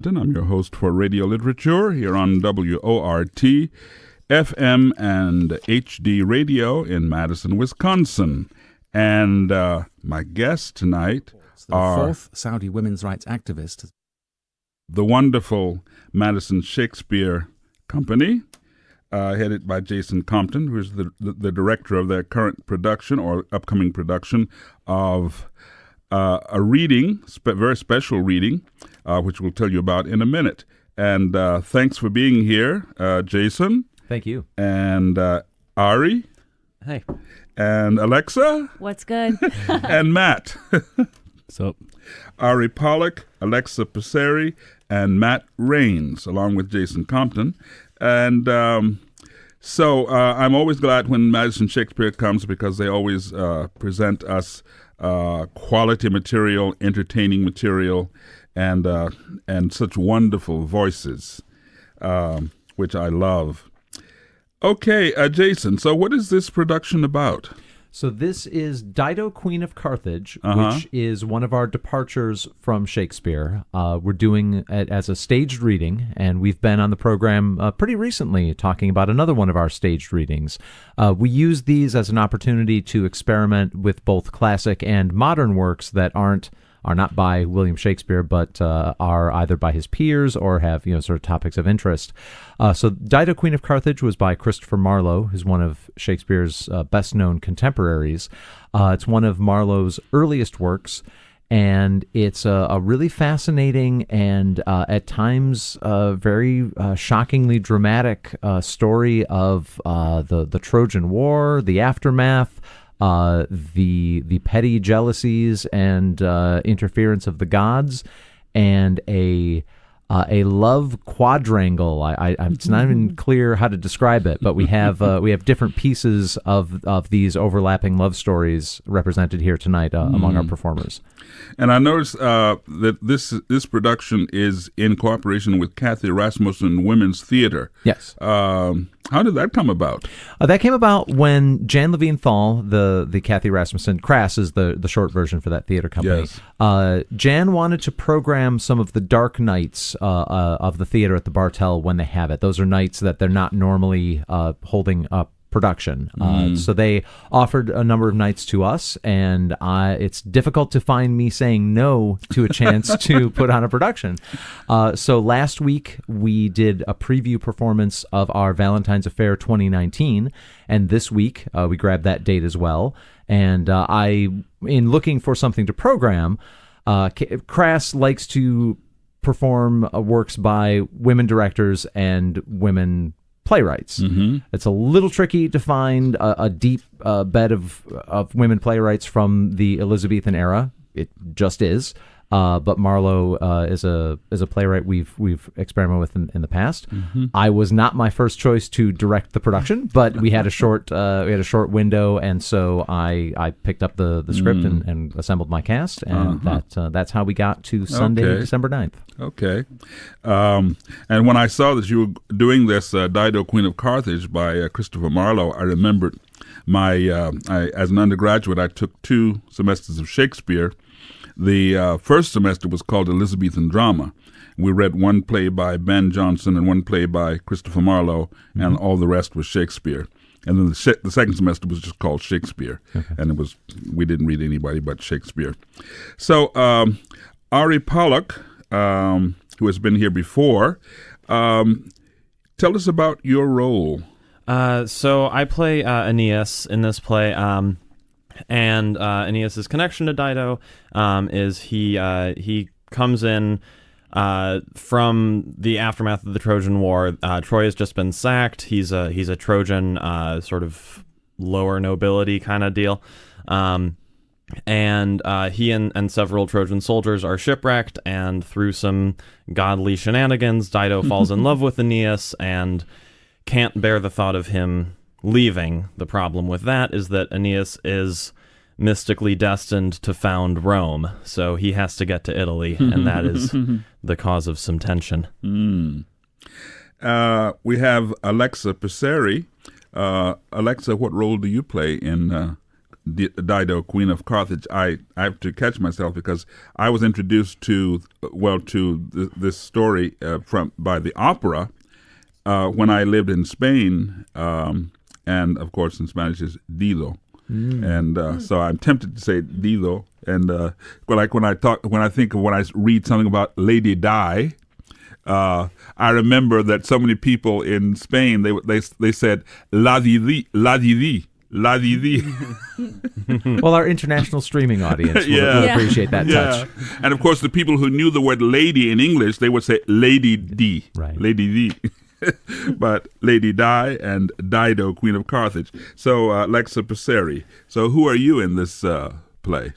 Compton. I'm your host for Radio Literature here on WORT-FM and HD Radio in Madison, Wisconsin. And my guests tonight are the fourth Saudi women's rights activist, the wonderful Madison Shakespeare Company, headed by Jason Compton, who is the director of their current production or upcoming production of a reading, very special reading, which we'll tell you about in a minute. And thanks for being here, Jason. Thank you. And Ari. Hey. And Alexa. What's good? And Matt. So, Ari Pollack, Alexa Peseri, and Matt Reines, along with Jason Compton. And so I'm always glad when Madison Shakespeare comes because they always present us quality material, entertaining material, and such wonderful voices, which I love. Okay, Jason, so what is this production about? So this is Dido, Queen of Carthage, which is one of our departures from Shakespeare. We're doing it as a staged reading, and we've been on the program pretty recently talking about another one of our staged readings. We use these as an opportunity to experiment with both classic and modern works that are not by William Shakespeare, but are either by his peers or have sort of topics of interest. So Dido, Queen of Carthage was by Christopher Marlowe, who's one of Shakespeare's best-known contemporaries. It's one of Marlowe's earliest works, and it's a really fascinating and at times very shockingly dramatic story of the Trojan War, the aftermath, the petty jealousies and interference of the gods, and a love quadrangle. It's not even clear how to describe it, but we have different pieces of these overlapping love stories represented here tonight among our performers. And I noticed that this production is in cooperation with Kathy Rasmussen Women's Theater. Yes. How did that come about? That came about when Jan Levine Thal, the Kathy Rasmussen, Crass is the short version for that theater company. Yes. Jan wanted to program some of the dark nights of the theater at the Bartell when they have it. Those are nights that they're not normally holding up production. So they offered a number of nights to us, and it's difficult to find me saying no to a chance to put on a production. So last week we did a preview performance of our Valentine's Affair 2019, and this week we grabbed that date as well. And in looking for something to program, Crass likes to perform works by women directors and women playwrights. Mm-hmm. It's a little tricky to find a deep bed of women playwrights from the Elizabethan era. It just is. But Marlowe is a playwright we've experimented with in the past. Mm-hmm. I was not my first choice to direct the production, but we had a short window, and so I picked up the script and assembled my cast, and that's how we got to Sunday, December 9th. Okay. And when I saw that you were doing this Dido, Queen of Carthage by Christopher Marlowe, I remembered as an undergraduate, I took 2 semesters of Shakespeare. The first semester was called Elizabethan Drama. We read one play by Ben Jonson and one play by Christopher Marlowe, and all the rest was Shakespeare. And then the second semester was just called Shakespeare, and we didn't read anybody but Shakespeare. So Ari Pollack, who has been here before, tell us about your role. So I play Aeneas in this play. And Aeneas' connection to Dido is he comes in from the aftermath of the Trojan War. Troy has just been sacked. He's a Trojan, sort of lower nobility kind of deal. And he and several Trojan soldiers are shipwrecked, and through some godly shenanigans, Dido falls in love with Aeneas and can't bear the thought of him leaving. The problem with that is that Aeneas is mystically destined to found Rome, so he has to get to Italy, and that is the cause of some tension. We have Alexa Peseri. Alexa, what role do you play in Dido, Queen of Carthage, I have to catch myself because I was introduced to this story by the opera when I lived in Spain, and of course in Spanish is Dido, and so I'm tempted to say Dido, and like when I read something about Lady Di. I remember that so many people in Spain they said La Didi, La Didi, La Didi. Well, our international streaming audience will appreciate that touch. And of course, the people who knew the word lady in English, they would say Lady D, right. Lady D. But Lady Di and Dido, Queen of Carthage. So Alexa Peseri. So who are you in this play?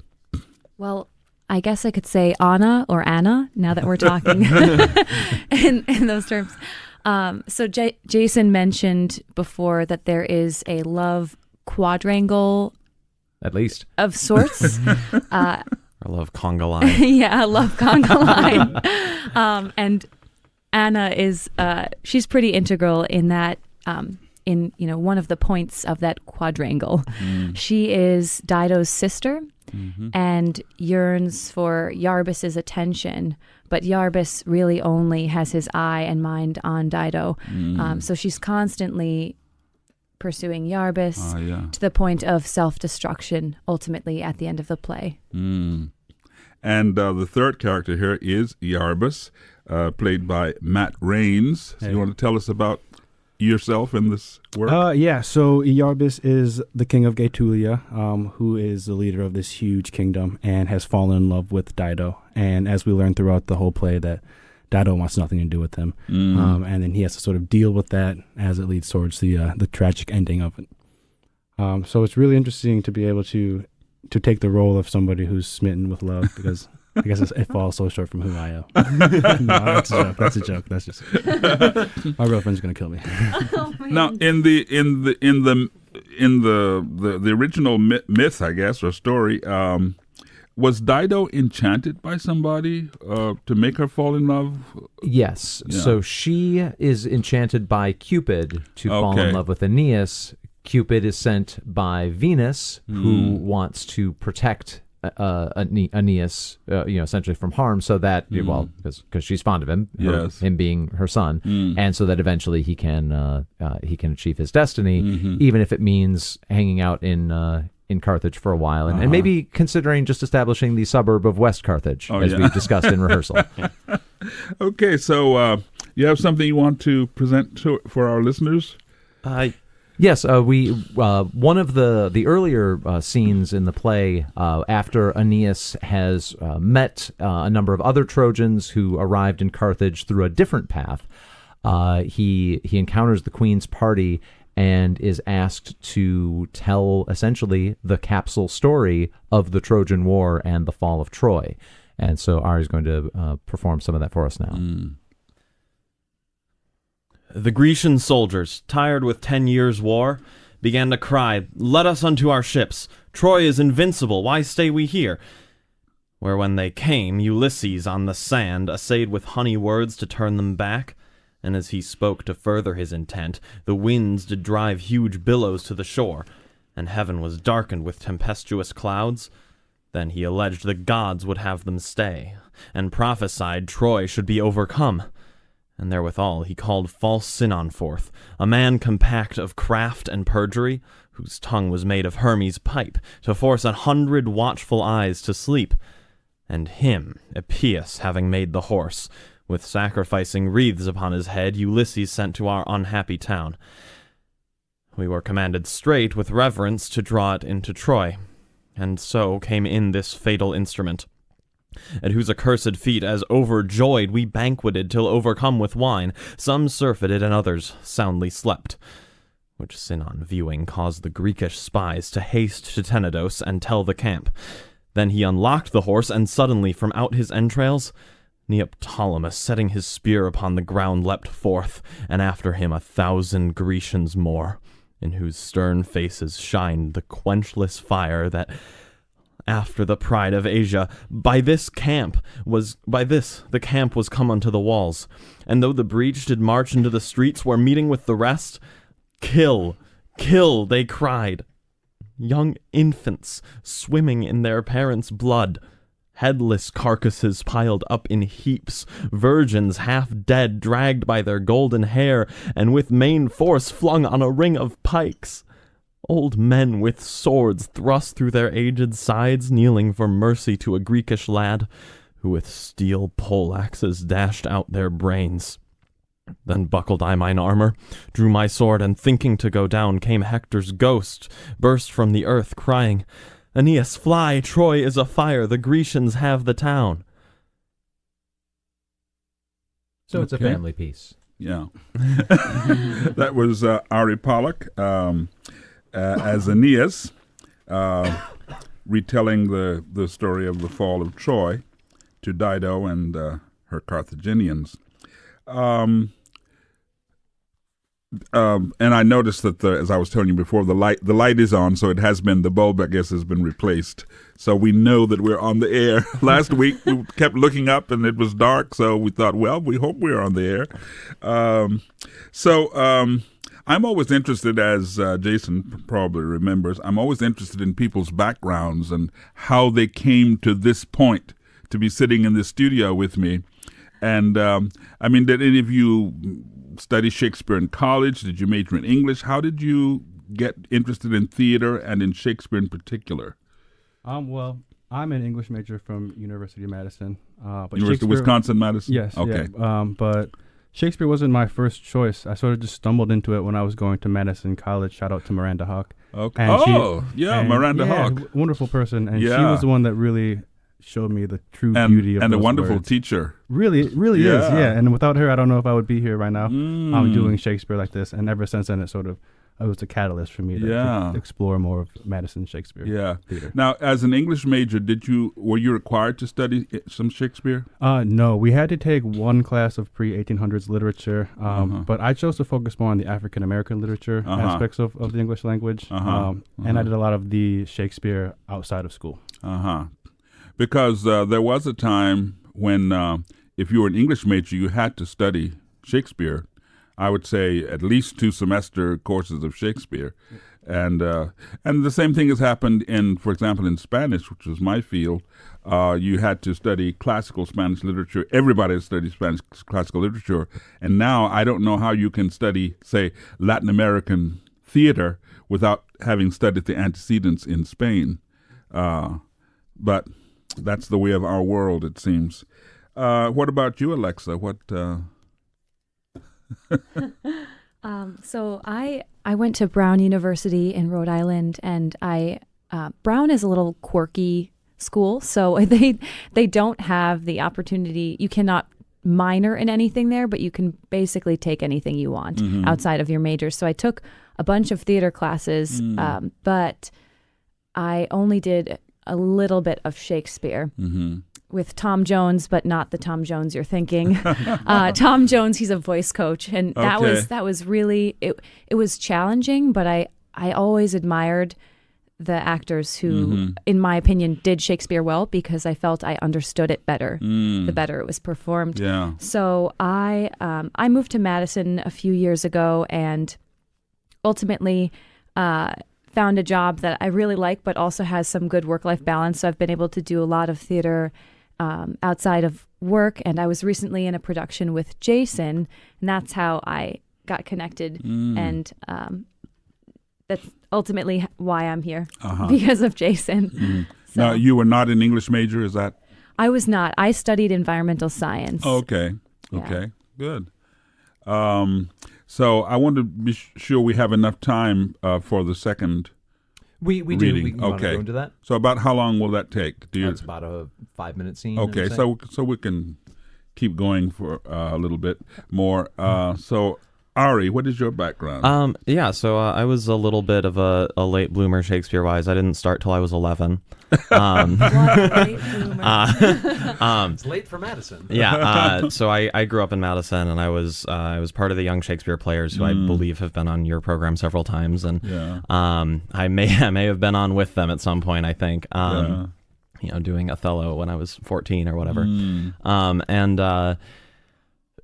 Well, I guess I could say Anna or Anna, now that we're talking in those terms. So Jason mentioned before that there is a love quadrangle, at least, of sorts. I love conga line. Yeah, I love conga line. And Anna is, she's pretty integral in that, in one of the points of that quadrangle. She is Dido's sister. And yearns for Iarbas's attention, but Iarbas really only has his eye and mind on Dido. So she's constantly pursuing Iarbas to the point of self-destruction, ultimately at the end of the play. And the third character here is Iarbas, played by Matt Reines. So you want to tell us about yourself in this work? So Iarbas is the king of Gaetulia, who is the leader of this huge kingdom and has fallen in love with Dido. And as we learn throughout the whole play, that Dido wants nothing to do with him. And then he has to sort of deal with that as it leads towards the tragic ending of it. So it's really interesting to be able to take the role of somebody who's smitten with love, because I guess it falls so short from who I am. No, that's a joke. That's just my real friend's gonna kill me. Oh, now, in the original myth, I guess, or story, was Dido enchanted by somebody to make her fall in love? Yes. Yeah. So she is enchanted by Cupid to fall in love with Aeneas. Cupid is sent by Venus, who wants to protect Aeneas, essentially from harm, so that because she's fond of him, him being her son, and so that eventually he can achieve his destiny, even if it means hanging out in Carthage for a while, and maybe considering just establishing the suburb of West Carthage, as we discussed in rehearsal. Okay, so you have something you want to present for our listeners? Yes, we one of the earlier scenes in the play, after Aeneas has met a number of other Trojans who arrived in Carthage through a different path, he encounters the Queen's party and is asked to tell essentially the capsule story of the Trojan War and the fall of Troy. And so Ari's going to perform some of that for us now. The Grecian soldiers, tired with 10 years' war, began to cry, "Let us unto our ships! Troy is invincible, why stay we here?" Where when they came, Ulysses on the sand essayed with honey words to turn them back, and as he spoke to further his intent, the winds did drive huge billows to the shore, and heaven was darkened with tempestuous clouds. Then he alleged the gods would have them stay, and prophesied Troy should be overcome. And therewithal he called false Sinon forth, a man compact of craft and perjury, whose tongue was made of Hermes' pipe, to force 100 watchful eyes to sleep. And him, Epeius, having made the horse, with sacrificing wreaths upon his head, Ulysses sent to our unhappy town. We were commanded straight with reverence to draw it into Troy, and so came in this fatal instrument, at whose accursed feet, as overjoyed, we banqueted till overcome with wine. Some surfeited and others soundly slept, which Sinon viewing caused the Greekish spies to haste to Tenedos and tell the camp. Then he unlocked the horse, and suddenly from out his entrails Neoptolemus, setting his spear upon the ground, leapt forth, and after him 1,000 Grecians more, in whose stern faces shined the quenchless fire that after the pride of Asia, the camp was come unto the walls, and though the breach did march into the streets where meeting with the rest, kill, they cried. young infants swimming in their parents' blood, headless carcasses piled up in heaps, virgins half dead dragged by their golden hair and with main force flung on a ring of pikes, old men with swords thrust through their aged sides kneeling for mercy to a Greekish lad who with steel poleaxes dashed out their brains. Then buckled I mine armor, drew my sword, and thinking to go down came Hector's ghost, burst from the earth, crying, Aeneas, fly, Troy is afire, the Grecians have the town. So it's a family piece. Yeah. That was Ari Pollack as Aeneas, retelling the story of the fall of Troy to Dido and her Carthaginians. And I noticed that as I was telling you before, the light is on, so it has been, the bulb, I guess, has been replaced. So we know that we're on the air. Last week we kept looking up and it was dark, so we thought, well, we hope we're on the air. I'm always interested, as Jason probably remembers, I'm always interested in people's backgrounds and how they came to this point to be sitting in the studio with me. And I mean, did any of you study Shakespeare in college? Did you major in English? How did you get interested in theater and in Shakespeare in particular? Well, I'm an English major from University of Madison. But University of Wisconsin-Madison? Yes. Okay. Yeah. But Shakespeare wasn't my first choice. I sort of just stumbled into it when I was going to Madison College. Shout out to Miranda Hawk. Okay. Miranda Hawk. Wonderful person. And she was the one that really showed me the true beauty of and those a wonderful words. Teacher. Really is, yeah. And without her, I don't know if I would be here right now. I'm doing Shakespeare like this, and ever since then, it was a catalyst for me to explore more of Madison Shakespeare theater. Now, as an English major, were you required to study some Shakespeare? No, we had to take one class of pre-1800s literature, but I chose to focus more on the African American literature aspects of the English language, and I did a lot of the Shakespeare outside of school. Because there was a time when, if you were an English major, you had to study Shakespeare. I would say at least 2 semester courses of Shakespeare, and the same thing has happened for example, in Spanish, which was my field. You had to study classical Spanish literature. Everybody studied Spanish classical literature, and now I don't know how you can study, say, Latin American theater without having studied the antecedents in Spain. But that's the way of our world, it seems. What about you, Alexa? So I went to Brown University in Rhode Island, and Brown is a little quirky school, so they don't have the opportunity. You cannot minor in anything there, but you can basically take anything you want outside of your major. So I took a bunch of theater classes, but I only did a little bit of Shakespeare with Tom Jones, but not the Tom Jones you're thinking. Tom Jones, he's a voice coach, and that was really it was challenging, but I always admired the actors who, in my opinion, did Shakespeare well, because I felt I understood it better the better it was performed. Yeah. So I moved to Madison a few years ago, and ultimately found a job that I really like, but also has some good work-life balance. So I've been able to do a lot of theater outside of work. And I was recently in a production with Jason, and that's how I got connected. And that's ultimately why I'm here, because of Jason. So, now, you were not an English major, is that? I was not. I studied environmental science. Okay. Good. So I want to be sure we have enough time for the second we reading. Do. Want to go into that? So about how long will that take? That's about a 5-minute scene. Okay, so we can keep going for a little bit more. So Ari, what is your background? So I was a little bit of a late bloomer Shakespeare-wise. I didn't start till I was 11. What a late bloomer. It's late for Madison. So I grew up in Madison, and I was part of the Young Shakespeare Players, who I believe have been on your program several times, and I may have been on with them at some point, I think. Doing Othello when I was 14 or whatever.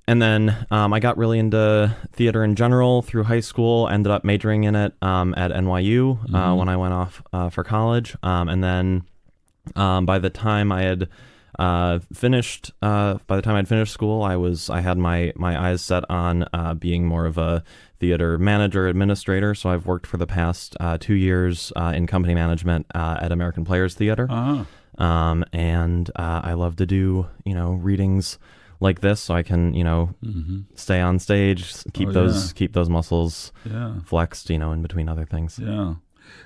And then I got really into theater in general through high school, ended up majoring in it at NYU when I went off for college. And then by the time I had finished school, I had my eyes set on being more of a theater manager administrator. So I've worked for the past 2 years in company management at American Players Theater. And I love to do, readings like this, so I can, stay on stage, keep those muscles flexed, in between other things. Yeah.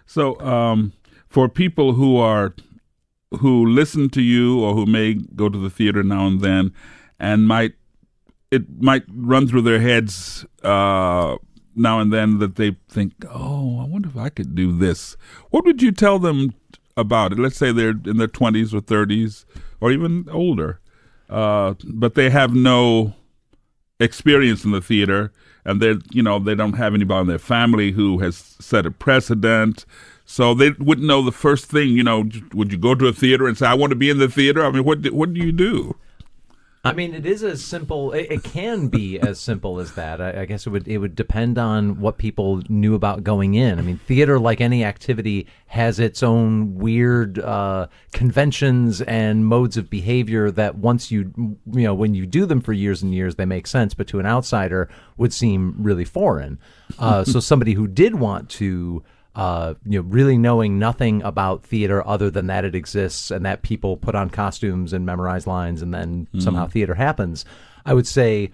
So for people who listen to you or who may go to the theater now and then, and it might run through their heads now and then that they think, oh, I wonder if I could do this. What would you tell them about it? Let's say they're in their 20s or 30s or even older. But they have no experience in the theater, and they don't have anybody in their family who has set a precedent, so they wouldn't know the first thing. Would you go to a theater and say, "I want to be in the theater"? I mean, what do you do? I mean, it is as simple. It can be as simple as that. I guess it would depend on what people knew about going in. I mean, theater, like any activity, has its own weird conventions and modes of behavior that once when you do them for years and years, they make sense, but to an outsider would seem really foreign. So somebody who did want to really knowing nothing about theater other than that it exists and that people put on costumes and memorize lines and then somehow theater happens, I would say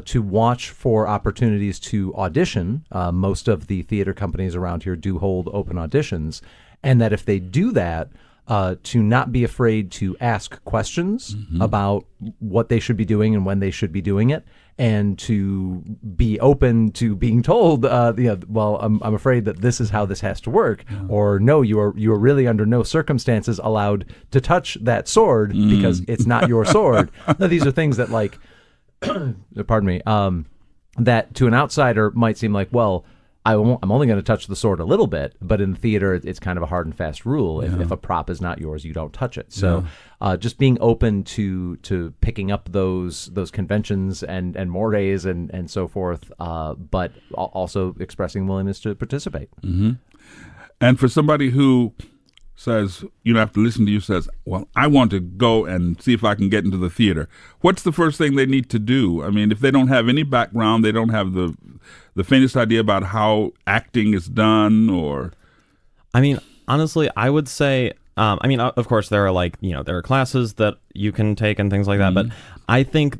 to watch for opportunities to audition. Most of the theater companies around here do hold open auditions, and that if they do that, to not be afraid to ask questions about what they should be doing and when they should be doing it, and to be open to being told, I'm afraid that this is how this has to work, or no, you are really under no circumstances allowed to touch that sword because it's not your sword. Now, these are things that, like, pardon me, that to an outsider might seem like, well, I'm only going to touch the sword a little bit, but in the theater, it's kind of a hard and fast rule. If a prop is not yours, you don't touch it. So just being open to picking up those conventions and mores and so forth, but also expressing willingness to participate. Mm-hmm. And for somebody who says, after listening to you, says, well, I want to go and see if I can get into the theater, what's the first thing they need to do? I mean, if they don't have any background, they don't have the faintest idea about how acting is done, or... I mean, honestly, I would say, of course, there are there are classes that you can take and things like that, but I think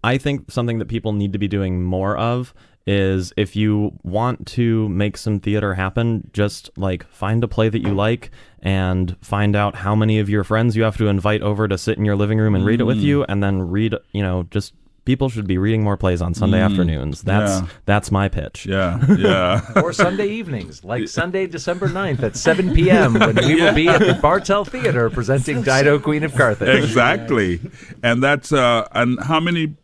I think something that people need to be doing more of is, if you want to make some theater happen, just find a play that you like and find out how many of your friends you have to invite over to sit in your living room and read it with you, and then read, just people should be reading more plays on Sunday afternoons. That's my pitch. Yeah. Or Sunday evenings, like Sunday, December 9th at 7 p.m. when we will be at the Bartell Theater presenting Dido, Queen of Carthage. Exactly. And that's, and how many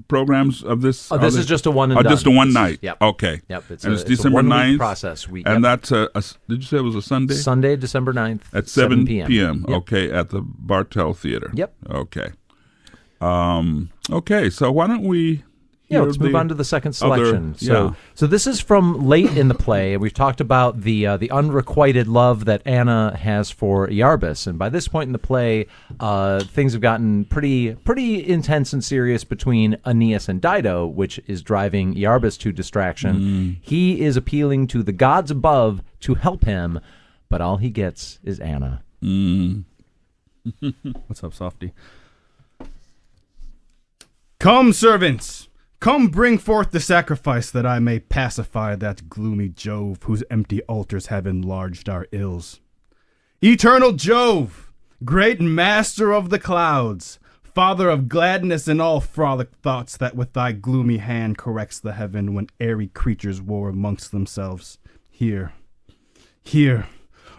programs of this? This is just a one and done. Just a one night. Yep. Okay. Yep. It's December 9th. Process week. And that's did you say it was a Sunday? Sunday, December 9th at 7 p.m. Yep. Okay, at the Bartell Theater. Yep. Okay. Okay, so why don't we... let's move on to the second selection. So this is from late in the play, and we've talked about the unrequited love that Anna has for Iarbas. And by this point in the play, things have gotten pretty intense and serious between Aeneas and Dido, which is driving Iarbas to distraction. He is appealing to the gods above to help him, but all he gets is Anna. What's up, Softy? Come, servants! Come bring forth the sacrifice, that I may pacify that gloomy Jove, whose empty altars have enlarged our ills. Eternal Jove, great master of the clouds, father of gladness and all frolic thoughts, that with thy gloomy hand corrects the heaven when airy creatures war amongst themselves. Hear,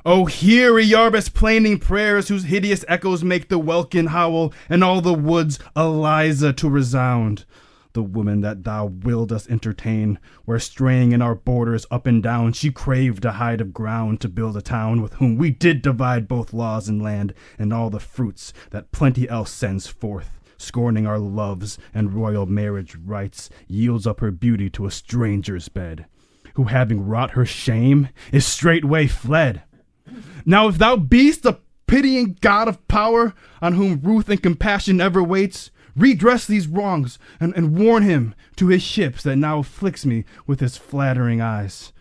oh, hear Iarbas' plaining prayers, whose hideous echoes make the welkin howl and all the woods Eliza to resound. The woman that thou willed us entertain, where straying in our borders up and down, she craved a hide of ground to build a town, with whom we did divide both laws and land, and all the fruits that plenty else sends forth. scorning our loves and royal marriage rites, yields up her beauty to a stranger's bed, who having wrought her shame is straightway fled. Now if thou beest a pitying God of power, on whom ruth and compassion ever waits, redress these wrongs, and warn him to his ships that now afflicts me with his flattering eyes.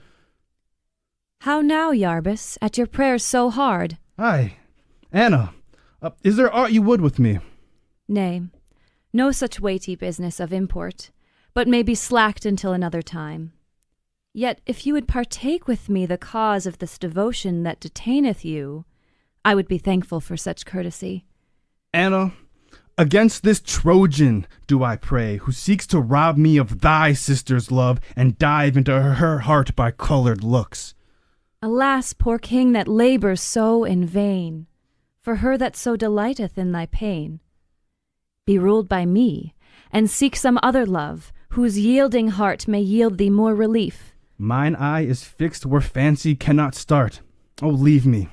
How now, Iarbas, at your prayers so hard? Aye, Anna, is there aught you would with me? Nay, no such weighty business of import, but may be slacked until another time. Yet if you would partake with me the cause of this devotion that detaineth you, I would be thankful for such courtesy. Anna, against this Trojan do I pray, who seeks to rob me of thy sister's love and dive into her heart by colored looks. Alas, poor king that labours so in vain, for her that so delighteth in thy pain. Be ruled by me, and seek some other love, whose yielding heart may yield thee more relief. Mine eye is fixed where fancy cannot start. Oh, leave me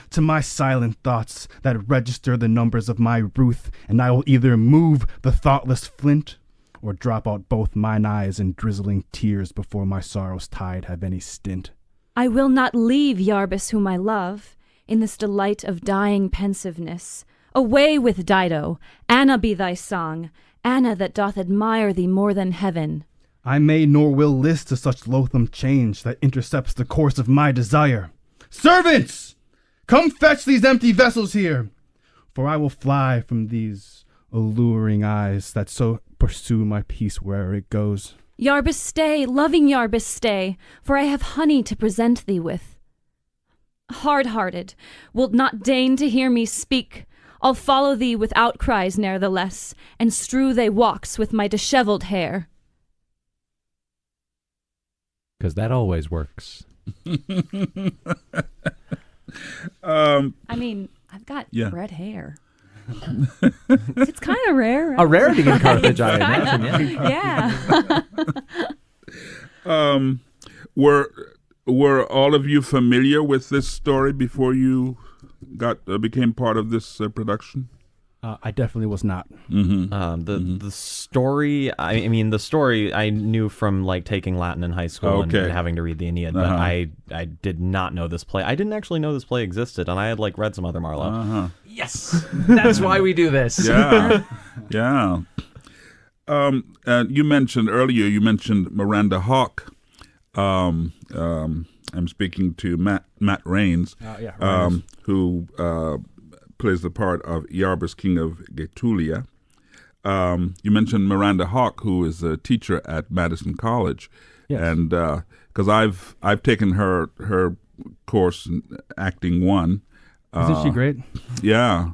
to my silent thoughts that register the numbers of my ruth, and I will either move the thoughtless flint, or drop out both mine eyes in drizzling tears before my sorrow's tide have any stint. I will not leave Iarbas whom I love, in this delight of dying pensiveness. Away with Dido, Anna be thy song, Anna that doth admire thee more than heaven. I may nor will list to such loathsome change that intercepts the course of my desire. Servants, come fetch these empty vessels here, for I will fly from these alluring eyes that so pursue my peace where'er it goes. Iarbas, stay, loving Iarbas, stay, for I have honey to present thee with. Hard-hearted, wilt not deign to hear me speak? I'll follow thee with outcries ne'ertheless, and strew thy walks with my dishevelled hair. Because that always works. I mean, I've got red hair. It's kind of rare. A rarity in Carthage, I imagine. Yeah. Were all of you familiar with this story before you became part of this production? I definitely was not. The story, the story I knew from like taking Latin in high school and having to read the Aeneid, but I did not know this play. I didn't actually know this play existed, and I had like read some other Marlowe. Yes, that's why we do this. Yeah, yeah. And you mentioned earlier, Miranda Hawk. I'm speaking to Matt Reines, who plays the part of Iarbas, king of Gaetulia. You mentioned Miranda Hawk, who is a teacher at Madison College, and because I've taken her course in Acting 1. Isn't she great? Yeah,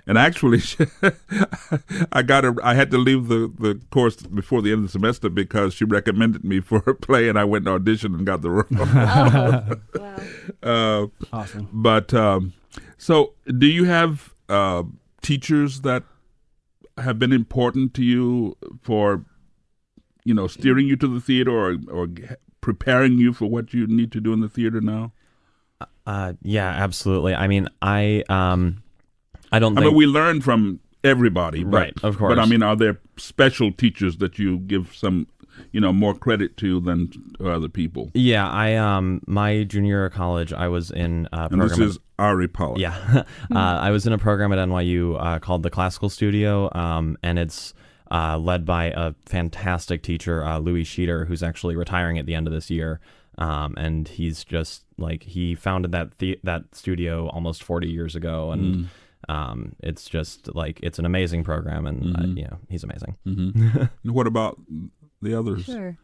and actually, I had to leave the course before the end of the semester because she recommended me for her play, and I went and auditioned and got the role. Wow. Awesome. But so, do you have teachers that have been important to you for, steering you to the theater or preparing you for what you need to do in the theater now? Yeah, absolutely. I mean, I don't think... we learn from everybody. Right, of course. But, are there special teachers that you give some, more credit to than other people? Yeah, my junior year of college, I was in a program... And this is Ari Pollack. Yeah. I was in a program at NYU called the Classical Studio, and it's led by a fantastic teacher, Louis Sheeter, who's actually retiring at the end of this year. And he's just, he founded that studio almost 40 years ago, and... it's just it's an amazing program, and he's amazing. Mm-hmm. What about the others? Sure.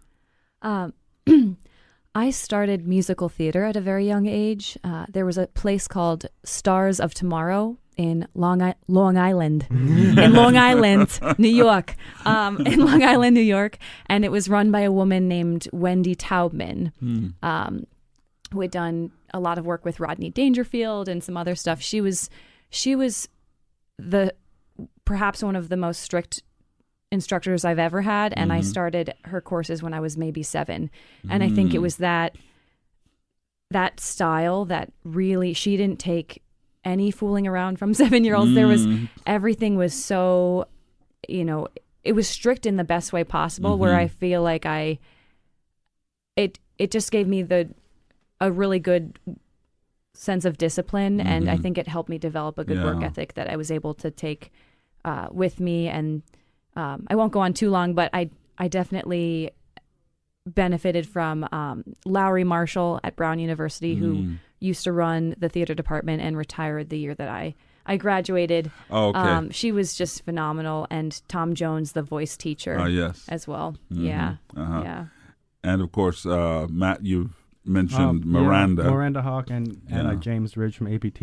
I started musical theater at a very young age. There was a place called Stars of Tomorrow in Long Island, in Long Island, New York, and it was run by a woman named Wendy Taubman, who had done a lot of work with Rodney Dangerfield and some other stuff. She was perhaps one of the most strict instructors I've ever had, and I started her courses when I was maybe 7. And I think it was that style that really, she didn't take any fooling around from 7-year-olds. There was, everything was so, it was strict in the best way possible, where I feel like it just gave me a really good sense of discipline, and I think it helped me develop a good work ethic that I was able to take with me. And I won't go on too long, but I definitely benefited from Lowry Marshall at Brown University, who used to run the theater department and retired the year that I graduated. Oh, okay. She was just phenomenal, and Tom Jones, the voice teacher, yes. as well. Yeah. And of course, Matt, you've mentioned Miranda. Miranda Hawk and James Ridge from APT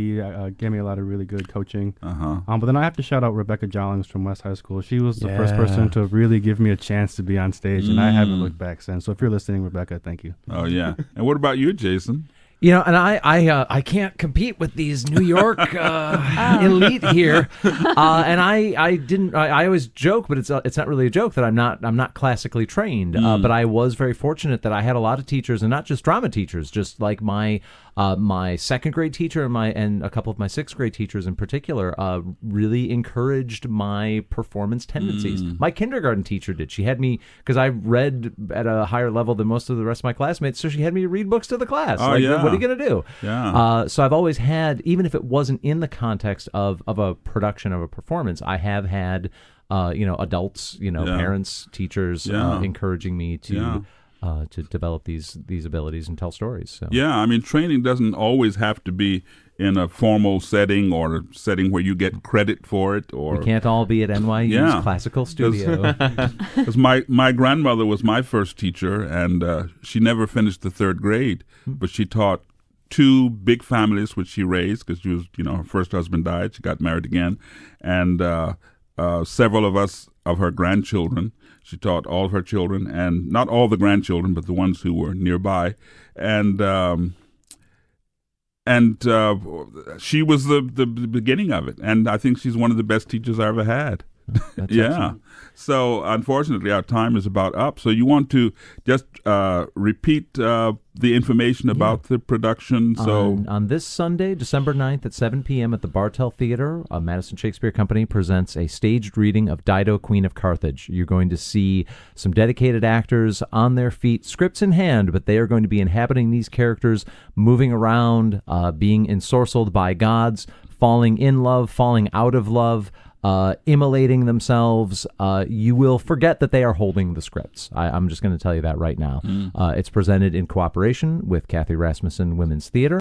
gave me a lot of really good coaching. Uh-huh. But then I have to shout out Rebecca Jolings from West High School. She was the first person to really give me a chance to be on stage, and I haven't looked back since. So if you're listening, Rebecca, thank you. Oh, yeah. And what about you, Jason? And I can't compete with these New York elite here, and I always joke, but it's not really a joke that I'm not classically trained, but I was very fortunate that I had a lot of teachers, and not just drama teachers, just like my second grade teacher and a couple of my sixth grade teachers in particular really encouraged my performance tendencies. My kindergarten teacher did. She had me, because I read at a higher level than most of the rest of my classmates, so she had me read books to the class. Oh, yeah. What are you going to do? Yeah. So I've always had, even if it wasn't in the context of a production of a performance, I have had, adults, parents, teachers encouraging me to develop these abilities and tell stories. So. Yeah, I mean, training doesn't always have to be in a formal setting or a setting where you get credit for it. Or we can't all be at NYU's classical studio. Because my grandmother was my first teacher, and she never finished the third grade, but she taught 2 big families which she raised, because she was, her first husband died. She got married again, and several of her grandchildren. She taught all of her children, and not all the grandchildren, but the ones who were nearby, and she was the beginning of it, and I think she's one of the best teachers I ever had. That's yeah. excellent. So unfortunately, our time is about up. So you want to just repeat the information about the production. So on this Sunday, December 9th at 7 p.m. at the Bartell Theater, Madison Shakespeare Company presents a staged reading of Dido, Queen of Carthage. You're going to see some dedicated actors on their feet, scripts in hand, but they are going to be inhabiting these characters, moving around, being ensorcelled by gods, falling in love, falling out of love, immolating themselves. You will forget that they are holding the scripts. I'm just going to tell you that right now. It's presented in cooperation with Kathy Rasmussen Women's Theater.